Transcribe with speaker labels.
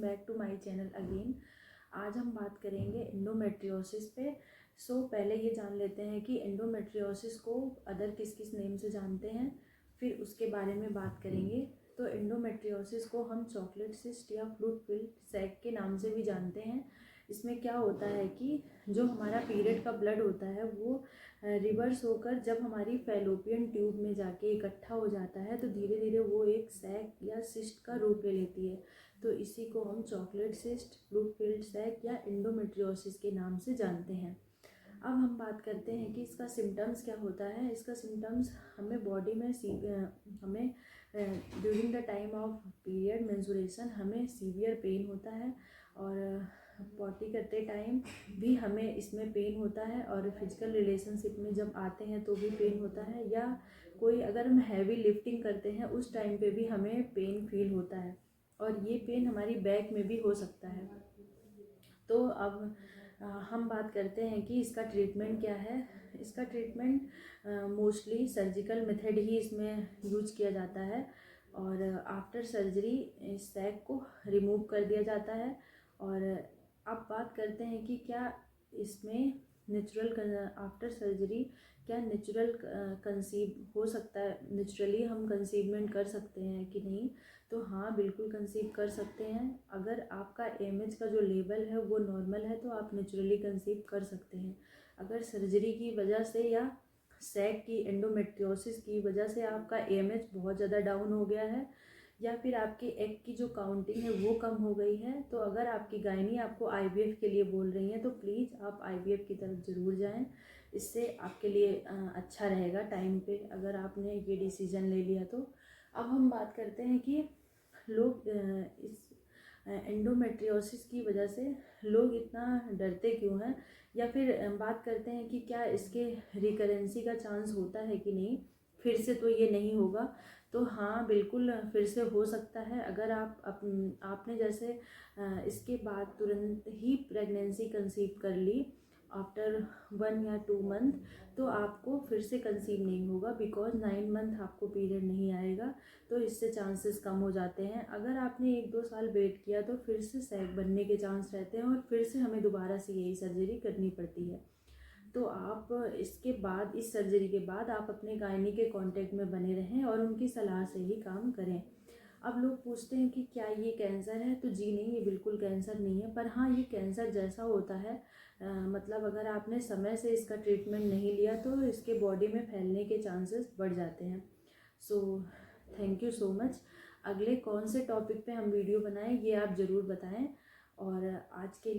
Speaker 1: Back to my channel again. आज हम बात करेंगे एंडोमेट्रियोसिस पे। पहले ये जान लेते हैं कि एंडोमेट्रियोसिस को अदर किस किस नेम से जानते हैं, फिर उसके बारे में बात करेंगे। तो एंडोमेट्रियोसिस को हम चॉकलेट सिस्ट या फ्रूट फिल्ड सैक के नाम से भी जानते हैं। इसमें क्या होता है कि जो हमारा पीरियड का ब्लड होता है वो रिवर्स होकर जब हमारी फैलोपियन ट्यूब में जाके इकट्ठा हो जाता है तो धीरे धीरे वो एक सैक या सिस्ट का रूप ले लेती है। तो इसी को हम chocolate cyst, fruit filled sac या एंडोमेट्रियोसिस के नाम से जानते हैं। अब हम बात करते हैं कि इसका सिम्टम्स क्या होता है। इसका सिम्टम्स हमें बॉडी में हमें during the time of period menstruation हमें सीवियर पेन होता है, और पॉटी करते टाइम भी हमें इसमें पेन होता है, और फिजिकल रिलेशनशिप में जब आते हैं तो भी पेन होता है, या कोई अगर हम हैवी लिफ्टिंग करते हैं उस टाइम पे भी हमें पेन फील होता है, और ये पेन हमारी बैक में भी हो सकता है। तो अब हम बात करते हैं कि इसका ट्रीटमेंट क्या है। इसका ट्रीटमेंट मोस्टली सर्जिकल मेथड ही इसमें यूज किया जाता है, और आफ्टर सर्जरी इस सैक को रिमूव कर दिया जाता है। और अब बात करते हैं कि क्या इसमें नेचुरल आफ्टर सर्जरी क्या नेचुरल कंसीव हो सकता है, नेचुरली हम कंसीवमेंट कर सकते हैं कि नहीं। तो हाँ, बिल्कुल कंसीव कर सकते हैं। अगर आपका एमएच का जो लेवल है वो नॉर्मल है तो आप नेचुरली कंसीव कर सकते हैं। अगर सर्जरी की वजह से या सैक की एंडोमेट्रियोसिस की वजह से आपका एमएच बहुत ज़्यादा डाउन हो गया है, या फिर आपके एग की जो काउंटिंग है वो कम हो गई है, तो अगर आपकी गायनी आपको आईवीएफ के लिए बोल रही हैं तो प्लीज़ आप आईवीएफ की तरफ ज़रूर जाएं। इससे आपके लिए अच्छा रहेगा टाइम पे, अगर आपने ये डिसीज़न ले लिया तो। अब हम बात करते हैं कि लोग इस एंडोमेट्रियोसिस की वजह से लोग इतना डरते क्यों हैं, या फिर बात करते हैं कि क्या इसके रिकरेंसी का चांस होता है कि नहीं, फिर से तो ये नहीं होगा। तो हाँ, बिल्कुल फिर से हो सकता है। अगर आपने जैसे इसके बाद तुरंत ही प्रेगनेंसी कंसीव कर ली आफ्टर 1 या 2 मंथ, तो आपको फिर से कंसीव नहीं होगा, बिकॉज 9 मंथ आपको पीरियड नहीं आएगा। तो इससे चांसेस कम हो जाते हैं। अगर आपने 1-2 साल वेट किया तो फिर से सैक बनने के चांस रहते हैं, और फिर से हमें दोबारा से यही सर्जरी करनी पड़ती है। तो आप इसके बाद, इस सर्जरी के बाद आप अपने गायनी के कांटेक्ट में बने रहें और उनकी सलाह से ही काम करें। अब लोग पूछते हैं कि क्या ये कैंसर है, तो जी नहीं, ये बिल्कुल कैंसर नहीं है। पर हाँ, ये कैंसर जैसा होता है। मतलब अगर आपने समय से इसका ट्रीटमेंट नहीं लिया तो इसके बॉडी में फैलने के चांसेस बढ़ जाते हैं। So thank you so much. अगले कौन से टॉपिक पे हम वीडियो बनाएं ये आप ज़रूर बताएं, और आज के लिए